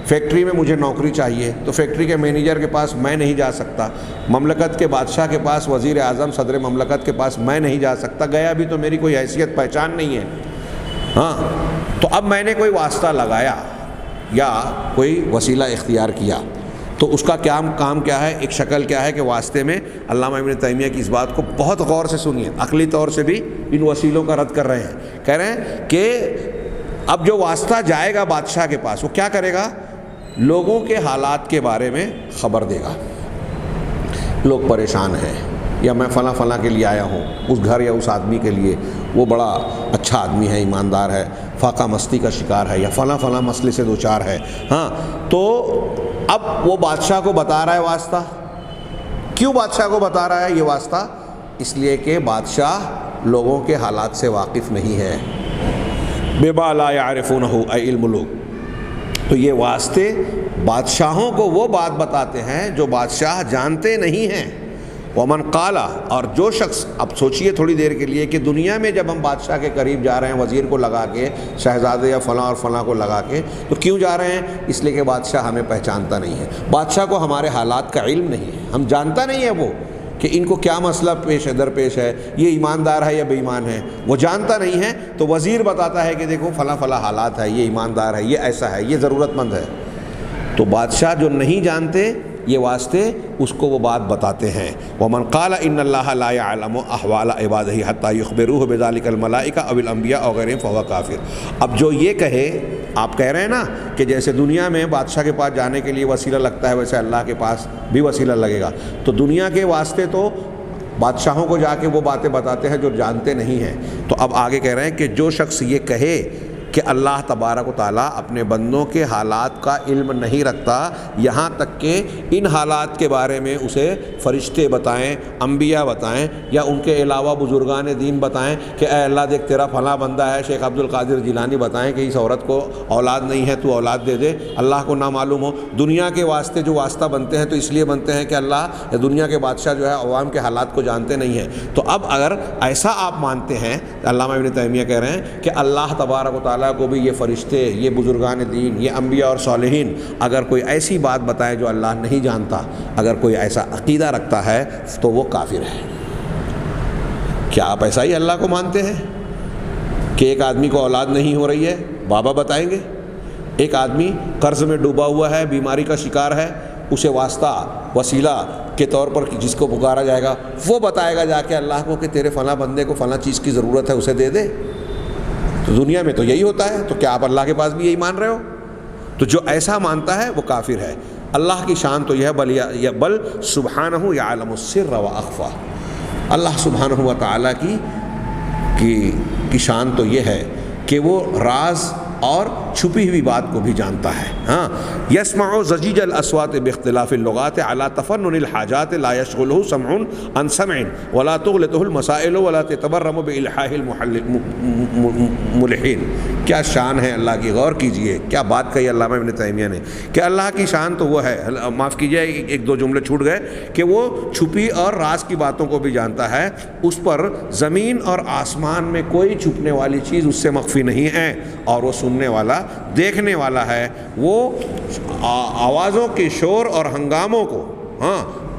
فیکٹری میں مجھے نوکری چاہیے، تو فیکٹری کے مینیجر کے پاس میں نہیں جا سکتا، مملکت کے بادشاہ کے پاس، وزیر اعظم، صدر مملکت کے پاس میں نہیں جا سکتا، گیا بھی تو میری کوئی حیثیت پہچان نہیں ہے، ہاں، تو اب میں نے کوئی واسطہ لگایا یا کوئی وسیلہ اختیار کیا، تو اس کا کام کیا ہے، ایک شکل کیا ہے کہ واسطے میں علامہ ابن تیمیہ کی اس بات کو بہت غور سے سنیے، عقلی طور سے بھی ان وسیلوں کا رد کر رہے ہیں، کہہ رہے ہیں کہ اب جو واسطہ جائے گا بادشاہ کے پاس، وہ کیا کرے گا، لوگوں کے حالات کے بارے میں خبر دے گا، لوگ پریشان ہیں، یا میں فلاں کے لیے آیا ہوں، اس گھر یا اس آدمی کے لیے وہ بڑا اچھا آدمی ہے، ایماندار ہے، فاقہ مستی کا شکار ہے، یا فلاں مسئلے سے دوچار ہے، ہاں، تو اب وہ بادشاہ کو بتا رہا ہے واسطہ۔ کیوں بادشاہ کو بتا رہا ہے یہ واسطہ؟ اس لیے کہ بادشاہ لوگوں کے حالات سے واقف نہیں ہے، بما لا يعرفونہ اے الملوک، تو یہ واسطے بادشاہوں کو وہ بات بتاتے ہیں جو بادشاہ جانتے نہیں ہیں۔ ومن قال، اور جو شخص، اب سوچئے تھوڑی دیر کے لیے کہ دنیا میں جب ہم بادشاہ کے قریب جا رہے ہیں، وزیر کو لگا کے، شہزادے یا فلاں اور فلاں کو لگا کے، تو کیوں جا رہے ہیں؟ اس لیے کہ بادشاہ ہمیں پہچانتا نہیں ہے، بادشاہ کو ہمارے حالات کا علم نہیں ہے، ہم جانتا نہیں ہے وہ کہ ان کو کیا مسئلہ درپیش ہے، یہ ایماندار ہے یا بے ایمان ہے، وہ جانتا نہیں ہے، تو وزیر بتاتا ہے کہ دیکھو فلاں حالات ہے، یہ ایماندار ہے، یہ ایسا ہے، یہ ضرورت مند ہے، تو بادشاہ جو نہیں جانتے یہ واسطے اس کو وہ بات بتاتے ہیں۔ ومن قال ان اللہ لا يعلم احوال عبادہ حتى يخبروه بذلك الملائکہ او الانبیاء او غیرہم فهو کافر۔ اب جو یہ کہے، آپ کہہ رہے ہیں نا کہ جیسے دنیا میں بادشاہ کے پاس جانے کے لیے وسیلہ لگتا ہے، ویسے اللہ کے پاس بھی وسیلہ لگے گا، تو دنیا کے واسطے تو بادشاہوں کو جا کے وہ باتیں بتاتے ہیں جو جانتے نہیں ہیں۔ تو اب آگے کہہ رہے ہیں کہ جو شخص یہ کہے کہ اللہ تبارک و تعالیٰ اپنے بندوں کے حالات کا علم نہیں رکھتا، یہاں تک کہ ان حالات کے بارے میں اسے فرشتے بتائیں، انبیاء بتائیں، یا ان کے علاوہ بزرگان دین بتائیں کہ اے اللہ دیکھ تیرا فلاں بندہ ہے، شیخ عبد القادر جیلانی بتائیں کہ اس عورت کو اولاد نہیں ہے، تو اولاد دے دے، اللہ کو نہ معلوم ہو۔ دنیا کے واسطے جو واسطہ بنتے ہیں تو اس لیے بنتے ہیں کہ اللہ یا دنیا کے بادشاہ جو ہے عوام کے حالات کو جانتے نہیں ہیں۔ تو اب اگر ایسا آپ مانتے ہیں، علامہ ابن تیمیہ کہہ رہے ہیں کہ اللہ تبارک و تعالیٰ کو بھی یہ فرشتے، یہ بزرگان دین، یہ انبیاء اور صالحین اگر کوئی ایسی بات بتائے جو اللہ نہیں جانتا، اگر کوئی ایسا عقیدہ رکھتا ہے تو وہ کافر ہے۔ کیا آپ ایسا ہی اللہ کو مانتے ہیں کہ ایک آدمی کو اولاد نہیں ہو رہی ہے، بابا بتائیں گے؟ ایک آدمی قرض میں ڈوبا ہوا ہے، بیماری کا شکار ہے، اسے واسطہ، وسیلہ کے طور پر جس کو پکارا جائے گا وہ بتائے گا جا کے اللہ کو کہ تیرے فلاں بندے کو فلاں چیز کی ضرورت ہے، اسے دے دے؟ تو دنیا میں تو یہی ہوتا ہے، تو کیا آپ اللہ کے پاس بھی یہی مان رہے ہو؟ تو جو ایسا مانتا ہے وہ کافر ہے۔ اللہ کی شان تو یہ ہے، بل سبحانہ یعلم السر واخفی، اللہ سبحانہ و تعالیٰ کی شان تو یہ ہے کہ وہ راز اور چھپی ہوئی بات کو بھی جانتا ہے. ہاں یسمع زجیج الاصوات باختلاف اللغات على تفنن الحاجات لا يشغله سمع عن سمع ولا تغلطه المسائل ولا تتبرم بالحاح الملحین. کیا شان ہے اللہ کی، غور کیجئے کیا بات کہی علامہ ابن تیمیہ نے کہ اللہ کی شان تو وہ ہے، معاف کیجئے ایک دو جملے چھوٹ گئے، کہ وہ چھپی اور راز کی باتوں کو بھی جانتا ہے. اس پر زمین اور آسمان میں کوئی چھپنے والی چیز اس سے مخفی نہیں ہے، اور وہ سننے والا دیکھنے والا ہے. وہ آوازوں کے شور اور ہنگاموں کو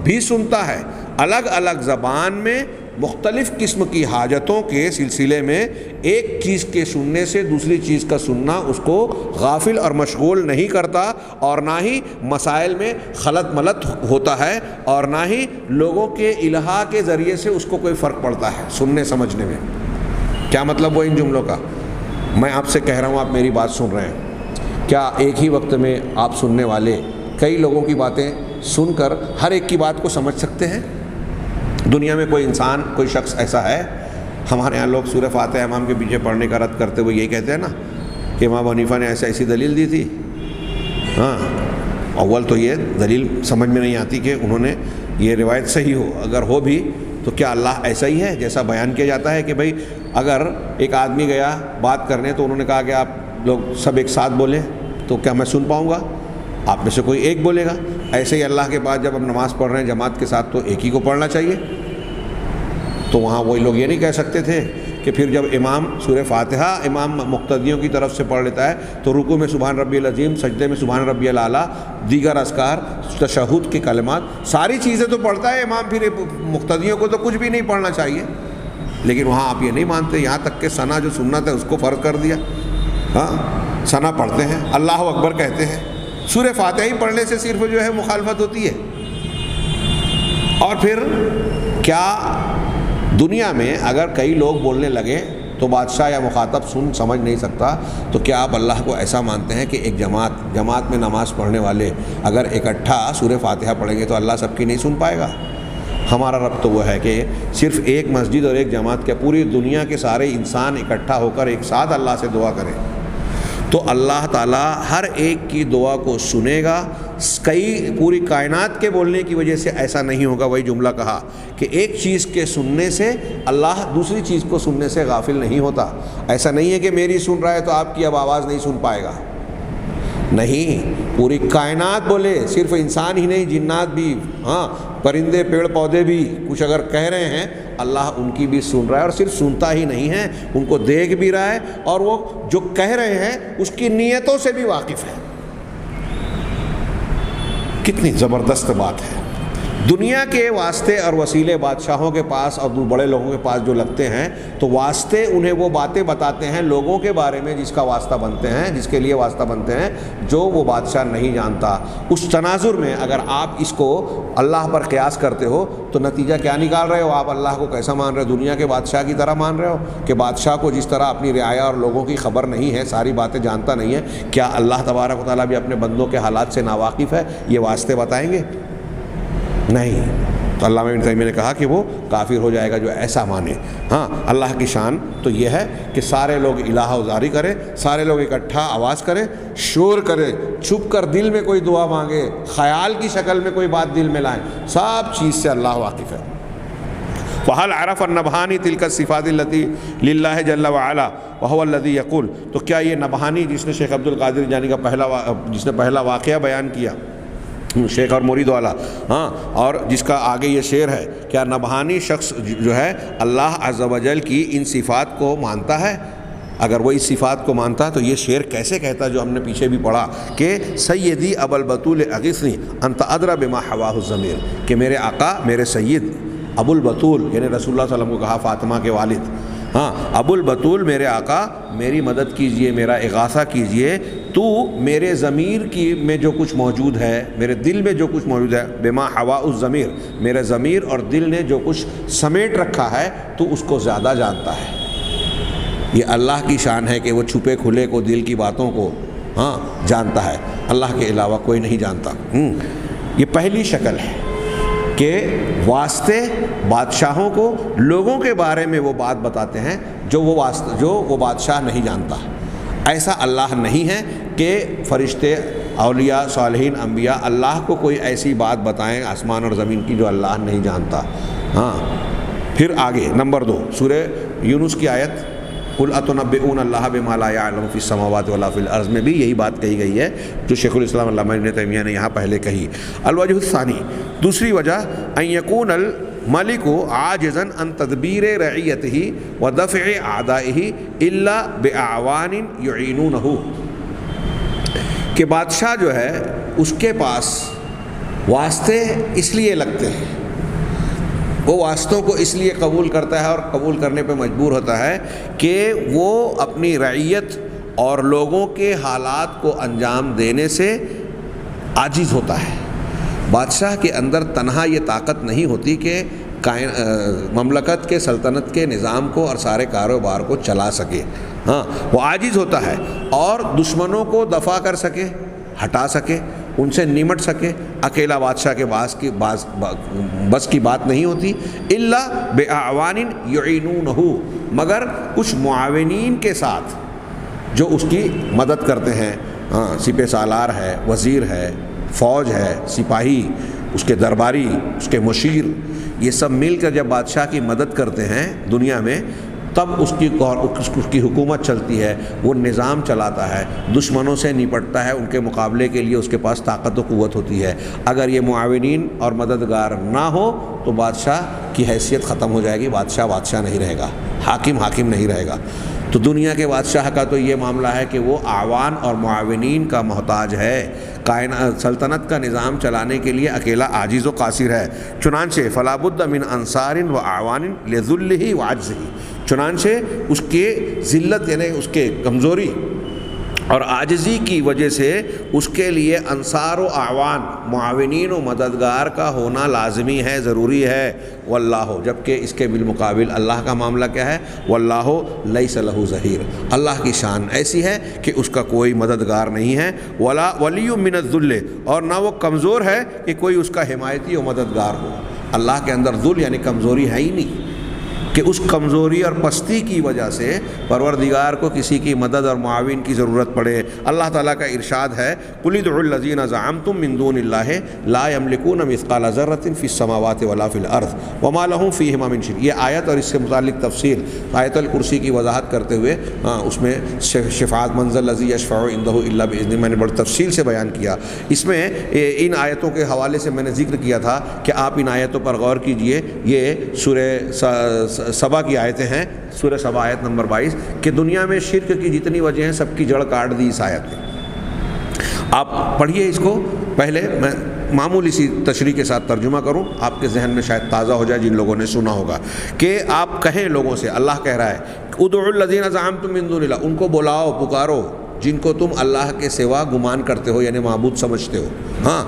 بھی سنتا ہے. الگ الگ زبان میں مختلف قسم کی حاجتوں کے سلسلے میں ایک چیز کے سننے سے دوسری چیز کا سننا اس کو غافل اور مشغول نہیں کرتا، اور نہ ہی مسائل میں خلط ملط ہوتا ہے، اور نہ ہی لوگوں کے الہا کے ذریعے سے اس کو کوئی فرق پڑتا ہے سننے سمجھنے میں. کیا مطلب وہ ان جملوں کا؟ میں آپ سے کہہ رہا ہوں، آپ میری بات سن رہے ہیں، کیا ایک ہی وقت میں آپ سننے والے کئی لوگوں کی باتیں سن کر ہر ایک کی بات کو سمجھ سکتے ہیں؟ دنیا میں کوئی انسان، کوئی شخص ایسا ہے؟ ہمارے ہاں لوگ سورہ فاتحہ امام کے پیچھے پڑھنے کا رد کرتے ہوئے یہی کہتے ہیں نا کہ امام حنیفہ نے ایسی دلیل دی تھی. ہاں اول تو یہ دلیل سمجھ میں نہیں آتی کہ انہوں نے یہ روایت صحیح ہو، اگر ہو بھی تو کیا اللہ ایسا ہی ہے جیسا بیان کیا جاتا ہے کہ بھئی اگر ایک آدمی گیا بات کرنے تو انہوں نے کہا کہ آپ لوگ سب ایک ساتھ بولیں تو کیا میں سن پاؤں گا؟ آپ میں سے کوئی ایک بولے گا. ایسے ہی اللہ کے بعد جب ہم نماز پڑھ رہے ہیں جماعت کے ساتھ تو ایک ہی کو پڑھنا چاہیے. تو وہاں وہی لوگ یہ نہیں کہہ سکتے تھے کہ پھر جب امام سورہ فاتحہ امام مقتدیوں کی طرف سے پڑھ لیتا ہے تو رکوع میں سبحان ربی العظیم، سجدے میں سبحان ربی الاعلیٰ، دیگر اذکار، تشہد کے کلمات، ساری چیزیں تو پڑھتا ہے امام، پھر مقتدیوں کو تو کچھ بھی نہیں پڑھنا چاہیے. لیکن وہاں آپ یہ نہیں مانتے، یہاں تک کہ ثنا جو سنت ہے اس کو فرض کر دیا. ہاں ثنا پڑھتے ہیں، اللہ اکبر کہتے ہیں، سورہ فاتحہ ہی پڑھنے سے صرف جو ہے مخالفت ہوتی ہے. اور پھر کیا دنیا میں اگر کئی لوگ بولنے لگے تو بادشاہ یا مخاطب سمجھ نہیں سکتا، تو کیا آپ اللہ کو ایسا مانتے ہیں کہ ایک جماعت میں نماز پڑھنے والے اگر اکٹھا سورہ فاتحہ پڑھیں گے تو اللہ سب کی نہیں سن پائے گا؟ ہمارا رب تو وہ ہے کہ صرف ایک مسجد اور ایک جماعت کے پوری دنیا کے سارے انسان اکٹھا ہو کر ایک ساتھ اللہ سے دعا کریں تو اللہ تعالیٰ ہر ایک کی دعا کو سنے گا. پوری کائنات کے بولنے کی وجہ سے ایسا نہیں ہوگا. وہی جملہ کہا کہ ایک چیز کے سننے سے اللہ دوسری چیز کو سننے سے غافل نہیں ہوتا. ایسا نہیں ہے کہ میری سن رہا ہے تو آپ کی اب آواز نہیں سن پائے گا. نہیں، پوری کائنات بولے، صرف انسان ہی نہیں، جنات بھی، ہاں پرندے پیڑ پودے بھی کچھ اگر کہہ رہے ہیں اللہ ان کی بھی سن رہا ہے، اور صرف سنتا ہی نہیں ہے، ان کو دیکھ بھی رہا ہے، اور وہ جو کہہ رہے ہیں اس کی نیتوں سے بھی واقف ہے. کتنی زبردست بات ہے. دنیا کے واسطے اور وسیلے بادشاہوں کے پاس اور بڑے لوگوں کے پاس جو لگتے ہیں تو واسطے انہیں وہ باتیں بتاتے ہیں لوگوں کے بارے میں جس کا واسطہ بنتے ہیں، جس کے لیے واسطہ بنتے ہیں، جو وہ بادشاہ نہیں جانتا. اس تناظر میں اگر آپ اس کو اللہ پر قیاس کرتے ہو تو نتیجہ کیا نکال رہے ہو؟ آپ اللہ کو کیسا مان رہے ہو؟ دنیا کے بادشاہ کی طرح مان رہے ہو کہ بادشاہ کو جس طرح اپنی رعایا اور لوگوں کی خبر نہیں ہے، ساری باتیں جانتا نہیں ہے، کیا اللہ تبارک و تعالیٰ بھی اپنے بندوں کے حالات سے ناواقف ہے؟ یہ واسطے بتائیں گے؟ نہیں. تو علامہ ابن تیمیہ نے کہا کہ وہ کافر ہو جائے گا جو ایسا مانے. ہاں اللہ کی شان تو یہ ہے کہ سارے لوگ الہ ازاری کریں، سارے لوگ اکٹھا آواز کریں، شور کریں، چھپ کر دل میں کوئی دعا مانگے، خیال کی شکل میں کوئی بات دل میں لائیں، سب چیز سے اللہ واقف ہے. فَهَلْ عَرَفَ النَّبْهَانِ تِلْكَ الصِّفَاتِ الَّتِي لِلَّهِ جَلَّ وَعَلَا وَهُوَ الَّذِي يَقُولُ. تو کیا یہ نبہانی جس نے شیخ عبد القادر جانی کا جس نے پہلا واقعہ بیان کیا، شیخ اور مرید والا، ہاں، اور جس کا آگے یہ شعر ہے، کیا نبہانی شخص جو ہے اللہ عز و جل کی ان صفات کو مانتا ہے؟ اگر وہ اس صفات کو مانتا ہے تو یہ شعر کیسے کہتا ہے جو ہم نے پیچھے بھی پڑھا کہ سیدی ابو البطول اغثنی انت ادری بما حواہ الضمیر، کہ میرے آقا، میرے سید ابو البطول، یعنی رسول اللہ صلی اللہ علیہ وسلم کو کہا فاطمہ کے والد، ہاں ابو البطول میرے آقا میری مدد کیجئے، میرا اغاثہ کیجئے، تو میرے ضمیر کی میں جو کچھ موجود ہے، میرے دل میں جو کچھ موجود ہے، بما حوا الضمیر، میرے ضمیر اور دل نے جو کچھ سمیٹ رکھا ہے تو اس کو زیادہ جانتا ہے. یہ اللہ کی شان ہے کہ وہ چھپے کھلے کو، دل کی باتوں کو ہاں جانتا ہے، اللہ کے علاوہ کوئی نہیں جانتا. یہ پہلی شکل ہے کہ واسطے بادشاہوں کو لوگوں کے بارے میں وہ بات بتاتے ہیں جو وہ بادشاہ نہیں جانتا. ایسا اللہ نہیں ہے کہ فرشتے، اولیاء، صالحین، انبیاء اللہ کو کوئی ایسی بات بتائیں آسمان اور زمین کی جو اللہ نہیں جانتا۔ ہاں پھر آگے نمبر 2 سورہ یونس کی آیت قُلْ أَتُنَبِّئُونَ اللَّهَ بِمَا لَا يَعْلَمُ فِي السَّمَاوَاتِ وَلَا فِي الْأَرْضِ میں بھی یہی بات کہی گئی ہے جو شیخ الاسلام علامہ ابن تیمیہ نے یہاں پہلے کہی۔ الوجہ الثانی، دوسری وجہ، ان یکون الملک عاجزا عن تدبیر رعیتہ ودفع اعدائہ الا باعوان یعینونہ، کہ بادشاہ جو ہے اس کے پاس واسطے اس لیے لگتے ہیں، وہ واسطوں کو اس لیے قبول کرتا ہے اور قبول کرنے پہ مجبور ہوتا ہے کہ وہ اپنی رعیت اور لوگوں کے حالات کو انجام دینے سے عاجز ہوتا ہے۔ بادشاہ کے اندر تنہا یہ طاقت نہیں ہوتی کہ مملکت کے، سلطنت کے نظام کو اور سارے کاروبار کو چلا سکے۔ ہاں وہ عاجز ہوتا ہے اور دشمنوں کو دفع کر سکے، ہٹا سکے، ان سے نمٹ سکے۔ اکیلا بادشاہ کے بس کی بات نہیں ہوتی۔ الا باعوان یعینونہ، مگر کچھ معاونین کے ساتھ جو اس کی مدد کرتے ہیں۔ ہاں سپہ سالار ہے، وزیر ہے، فوج ہے، سپاہی، اس کے درباری، اس کے مشیر، یہ سب مل کر جب بادشاہ کی مدد کرتے ہیں دنیا میں، تب اس کی حکومت چلتی ہے، وہ نظام چلاتا ہے، دشمنوں سے نپٹتا ہے، ان کے مقابلے کے لیے اس کے پاس طاقت و قوت ہوتی ہے۔ اگر یہ معاونین اور مددگار نہ ہو تو بادشاہ کی حیثیت ختم ہو جائے گی، بادشاہ نہیں رہے گا، حاکم نہیں رہے گا۔ تو دنیا کے بادشاہ کا تو یہ معاملہ ہے کہ وہ اعوان اور معاونین کا محتاج ہے، سلطنت کا نظام چلانے کے لیے اکیلا عاجز و قاصر ہے۔ چنانچہ فلا بد من انصار و اعوان لذلہ وعجزہ، چنانچہ اس کے ذلت یعنی اس کے کمزوری اور عاجزی کی وجہ سے اس کے لیے انصار و اعوان، معاونین و مددگار کا ہونا لازمی ہے، ضروری ہے۔ واللہ، جبکہ اس کے بالمقابل اللہ کا معاملہ کیا ہے؟ واللہ لیس لہ ظہیر، اللہ کی شان ایسی ہے کہ اس کا کوئی مددگار نہیں ہے۔ ولا ولی من الذل، اور نہ وہ کمزور ہے کہ کوئی اس کا حمایتی و مددگار ہو۔ اللہ کے اندر ذل یعنی کمزوری ہے ہی نہیں کہ اس کمزوری اور پستی کی وجہ سے پروردگار کو کسی کی مدد اور معاون کی ضرورت پڑے۔ اللہ تعالیٰ کا ارشاد ہے قُلِ ادْعُوا الَّذِينَ زَعَمْتُم مِّن دُونِ اللَّهِ لَا يَمْلِكُونَ مِثْقَالَ ذَرَّةٍ فِي السَّمَاوَاتِ وَلَا فِي الْأَرْضِ وَمَا لَهُمْ فِيهِمَا مِن شِرْكٍ۔ یہ آیت اور اس سے متعلق تفسیر آیت الکرسی کی وضاحت کرتے ہوئے اس میں شفاعت من ذا الذی یشفع عنده الا باذنہ میں نے بڑی تفصیل سے بیان کیا۔ اس میں ان آیتوں کے حوالے سے میں نے ذکر کیا تھا کہ آپ ان آیتوں پر غور کیجئے۔ یہ سورہ سبا کی آیتیں ہیں، سورہ سبا آیت نمبر 22، کہ دنیا میں شرک کی جتنی وجہ ہیں سب کی جڑ کاٹ دی اس آیت نے۔ آپ پڑھیے اس کو، پہلے میں معمولی سی تشریح کے ساتھ ترجمہ کروں، آپ کے ذہن میں شاید تازہ ہو جائے جن لوگوں نے سنا ہوگا، کہ آپ کہیں لوگوں سے، اللہ کہہ رہا ہے ادعوا الذین زعمتم من دون اللہ، ان کو بلاؤ، پکارو جن کو تم اللہ کے سوا گمان کرتے ہو یعنی معبود سمجھتے ہو۔ ہاں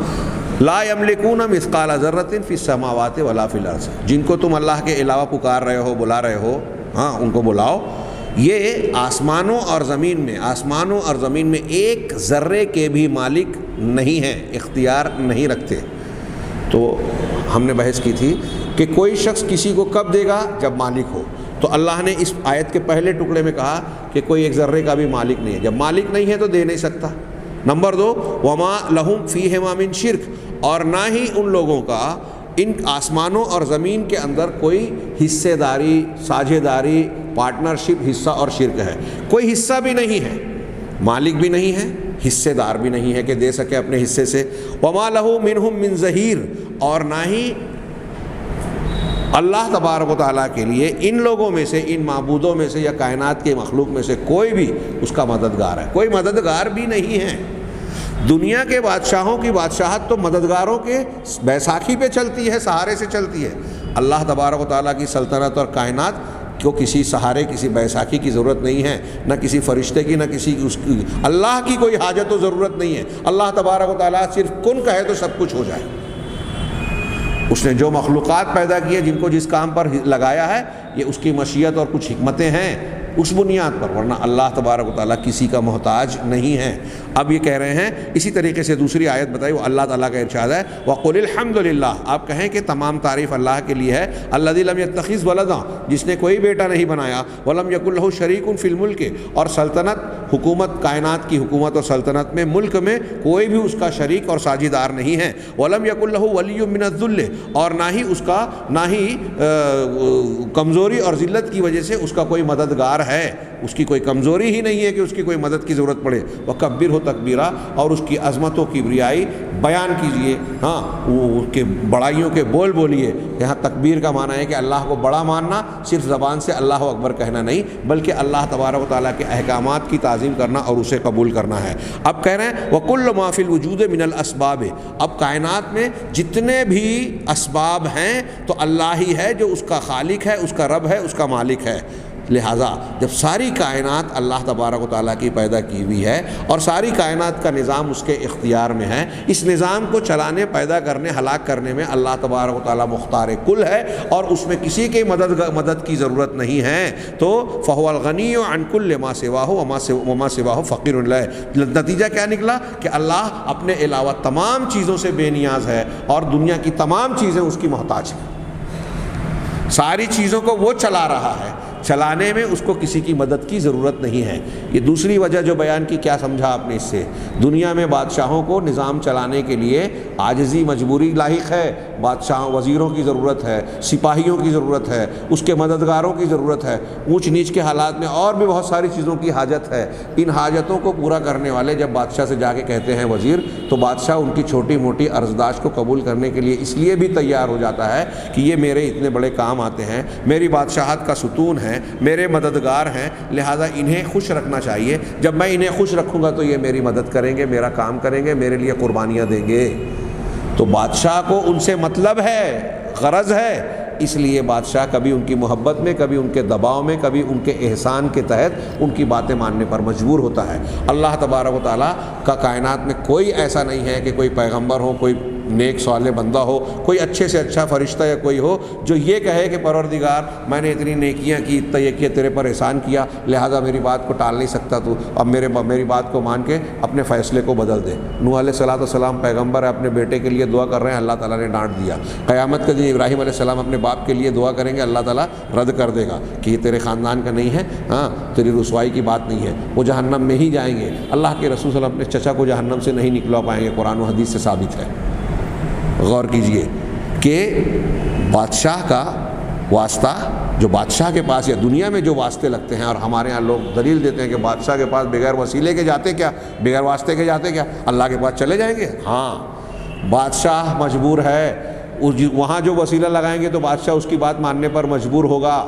لا یملکون مثقال ذرۃ فی السماوات ولا فی الارض، جن کو تم اللہ کے علاوہ پکار رہے ہو، بلا رہے ہو، ہاں ان کو بلاؤ۔ یہ آسمانوں اور زمین میں ایک ذرے کے بھی مالک نہیں ہیں، اختیار نہیں رکھتے۔ تو ہم نے بحث کی تھی کہ کوئی شخص کسی کو کب دے گا؟ جب مالک ہو۔ تو اللہ نے اس آیت کے پہلے ٹکڑے میں کہا کہ کوئی ایک ذرے کا بھی مالک نہیں ہے، جب مالک نہیں ہے تو دے نہیں سکتا۔ نمبر 2 وما لہم فیہما من شرک، اور نہ ہی ان لوگوں کا ان آسمانوں اور زمین کے اندر کوئی حصے داری، ساجھے داری، پارٹنرشپ، حصہ اور شرک ہے۔ کوئی حصہ بھی نہیں ہے، مالک بھی نہیں ہے، حصے دار بھی نہیں ہے کہ دے سکے اپنے حصے سے۔ وما لہ منہم من ظہیر، اور نہ ہی اللہ تبارک و تعالیٰ کے لیے ان لوگوں میں سے، ان معبودوں میں سے یا کائنات کے مخلوق میں سے کوئی بھی اس کا مددگار ہے، کوئی مددگار بھی نہیں ہے۔ دنیا کے بادشاہوں کی بادشاہت تو مددگاروں کے بیساکھی پہ چلتی ہے، سہارے سے چلتی ہے۔ اللہ تبارک و تعالیٰ کی سلطنت اور کائنات کو کسی سہارے، کسی بیساکھی کی ضرورت نہیں ہے، نہ کسی فرشتے کی، نہ کسی اللہ کی کوئی حاجت و ضرورت نہیں ہے۔ اللہ تبارک و تعالیٰ صرف کن کہے تو سب کچھ ہو جائے۔ اس نے جو مخلوقات پیدا کی ہے، جن کو جس کام پر لگایا ہے، یہ اس کی مشیت اور کچھ حکمتیں ہیں، اس بنیاد پر، ورنہ اللہ تبارک و تعالیٰ کسی کا محتاج نہیں ہے۔ اب یہ کہہ رہے ہیں اسی طریقے سے دوسری آیت بتائی، وہ اللہ تعالیٰ کا ارشاد ہے وَقُلِ الْحَمْدُ لِلَّهِ، آپ کہیں کہ تمام تعریف اللہ کے لیے ہے، الَّذِي لَمْ يَتَّخِذْ وَلَدًا، جس نے کوئی بیٹا نہیں بنایا، وَلَمْ يَكُنْ لَهُ شَرِيكٌ فِي الْمُلْكِ، اور سلطنت، حکومت، کائنات کی حکومت اور سلطنت میں، ملک میں کوئی بھی اس کا شریک اور ساجھیدار نہیں ہے، وَلَمْ يَكُنْ لَهُ وَلِيٌّ مِّنَ الذُّلِّ، اور نہ ہی اس کا، نہ ہی کمزوری اور ذلت کی وجہ سے اس کا کوئی مددگار ہے، اس کی کوئی کمزوری ہی نہیں ہے کہ اس کی کوئی مدد کی ضرورت پڑے، وَكَبِّرْهُ تَكْبِيرًا، اور اس کی عظمت و کبریائی بیان کیجئے، ہاں اس کے بڑائیوں کے بول بولیے۔ یہاں تکبیر کا معنی ہے کہ اللہ کو بڑا ماننا، صرف زبان سے اللہ اکبر کہنا نہیں، بلکہ اللہ تبارک و تعالیٰ کے احکامات کی تعظیم کرنا اور اسے قبول کرنا ہے۔ اب کہہ رہے ہیں وَكُلُّ مَا فِي الْوُجُودِ مِنَ الْأَسْبَابِ، اب کائنات میں جتنے بھی اسباب ہیں تو اللہ ہی ہے جو اس کا خالق ہے، اس کا رب ہے، اس کا مالک ہے۔ لہٰذا جب ساری کائنات اللہ تبارک و تعالیٰ کی پیدا کی ہوئی ہے اور ساری کائنات کا نظام اس کے اختیار میں ہے، اس نظام کو چلانے، پیدا کرنے، ہلاک کرنے میں اللہ تبارک و تعالیٰ مختار کل ہے اور اس میں کسی کی مدد کی ضرورت نہیں ہے، تو فَهُوَ الْغَنِيُّ عَنْ كُلِّ مَا سِوَاهُ وَمَا سِوَاهُ فَقِيرٌ إِلَيْهِ۔ نتیجہ کیا نکلا کہ اللہ اپنے علاوہ تمام چیزوں سے بے نیاز ہے اور دنیا کی تمام چیزیں اس کی محتاج ہیں، ساری چیزوں کو وہ چلا رہا ہے، چلانے میں اس کو کسی کی مدد کی ضرورت نہیں ہے۔ یہ دوسری وجہ جو بیان کی، کیا سمجھا آپ نے اس سے؟ دنیا میں بادشاہوں کو نظام چلانے کے لیے عاجزی، مجبوری لاحق ہے، بادشاہوں، وزیروں کی ضرورت ہے، سپاہیوں کی ضرورت ہے، اس کے مددگاروں کی ضرورت ہے، اونچ نیچ کے حالات میں اور بھی بہت ساری چیزوں کی حاجت ہے۔ ان حاجتوں کو پورا کرنے والے جب بادشاہ سے جا کے کہتے ہیں وزیر، تو بادشاہ ان کی چھوٹی موٹی عرضداشت کو قبول کرنے کے لیے اس لیے بھی تیار ہو جاتا ہے کہ یہ میرے اتنے بڑے کام آتے ہیں، میری بادشاہت کا ستون ہے، میرے مددگار ہیں، لہٰذا انہیں خوش رکھنا چاہیے، جب میں انہیں خوش رکھوں گا تو یہ میری مدد کریں گے، میرا کام کریں گے، میرے لیے قربانیاں دیں گے۔ تو بادشاہ کو ان سے مطلب ہے، غرض ہے، اس لیے بادشاہ کبھی ان کی محبت میں، کبھی ان کے دباؤ میں، کبھی ان کے احسان کے تحت ان کی باتیں ماننے پر مجبور ہوتا ہے۔ اللہ تبارک و تعالیٰ کا کائنات میں کوئی ایسا نہیں ہے کہ کوئی پیغمبر ہو، کوئی نیک صالح بندہ ہو، کوئی اچھے سے اچھا فرشتہ یا کوئی ہو جو یہ کہے کہ پروردگار میں نے اتنی نیکیاں کی، اتنا یہ کیا، تیرے پر احسان کیا، لہٰذا میری بات کو ٹال نہیں سکتا تو، اب میری بات کو مان کے اپنے فیصلے کو بدل دے۔ نوح علیہ السلام پیغمبر ہے، اپنے بیٹے کے لیے دعا کر رہے ہیں، اللہ تعالیٰ نے ڈانٹ دیا۔ قیامت کے دن ابراہیم علیہ السلام اپنے باپ کے لیے دعا کریں گے، اللہ تعالیٰ رد کر دے گا کہ یہ تیرے خاندان کا نہیں ہے، ہاں تیری رسوائی کی بات نہیں ہے، وہ جہنم میں ہی جائیں گے۔ اللہ کے رسول صلی اللہ علیہ وسلم اپنے چچا کو جہنم سے نہیں نکلوا پائیں گے، قرآن و حدیث سے ثابت ہے۔ غور کیجئے کہ بادشاہ کا واسطہ جو بادشاہ کے پاس یا دنیا میں جو واسطے لگتے ہیں، اور ہمارے ہاں لوگ دلیل دیتے ہیں کہ بادشاہ کے پاس بغیر وسیلے کے جاتے کیا، بغیر واسطے کے جاتے کیا، اللہ کے پاس چلے جائیں گے؟ ہاں، بادشاہ مجبور ہے، وہاں جو وسیلہ لگائیں گے تو بادشاہ اس کی بات ماننے پر مجبور ہوگا،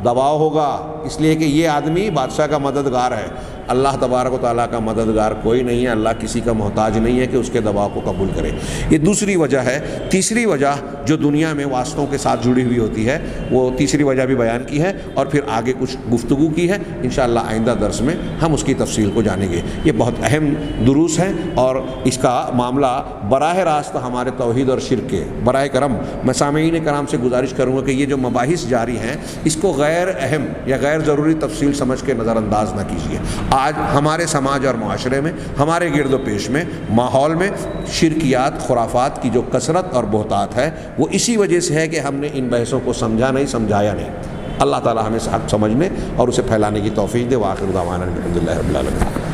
دباؤ ہوگا، اس لیے کہ یہ آدمی بادشاہ کا مددگار ہے۔ اللہ تبارک و تعالیٰ کا مددگار کوئی نہیں ہے، اللہ کسی کا محتاج نہیں ہے کہ اس کے دباؤ کو قبول کرے۔ یہ دوسری وجہ ہے۔ تیسری وجہ جو دنیا میں واسطوں کے ساتھ جڑی ہوئی ہوتی ہے، وہ تیسری وجہ بھی بیان کی ہے اور پھر آگے کچھ گفتگو کی ہے، انشاءاللہ آئندہ درس میں ہم اس کی تفصیل کو جانیں گے۔ یہ بہت اہم دروس ہیں اور اس کا معاملہ براہ راست ہمارے توحید اور شرک کے۔ براہ کرم میں سامعین کرام سے گزارش کروں گا کہ یہ جو مباحث جاری ہیں اس کو غیر اہم یا غیر ضروری تفصیل سمجھ کے نظر انداز نہ کیجیے۔ آج ہمارے سماج اور معاشرے میں، ہمارے گرد و پیش میں، ماحول میں شرکیات، خرافات کی جو کثرت اور بہتات ہے، وہ اسی وجہ سے ہے کہ ہم نے ان بحثوں کو سمجھا نہیں، سمجھایا نہیں۔ اللہ تعالی ہمیں حق سمجھنے اور اسے پھیلانے کی توفیق دے۔ وآخر دعوانا الحمدللہ رب العالمین۔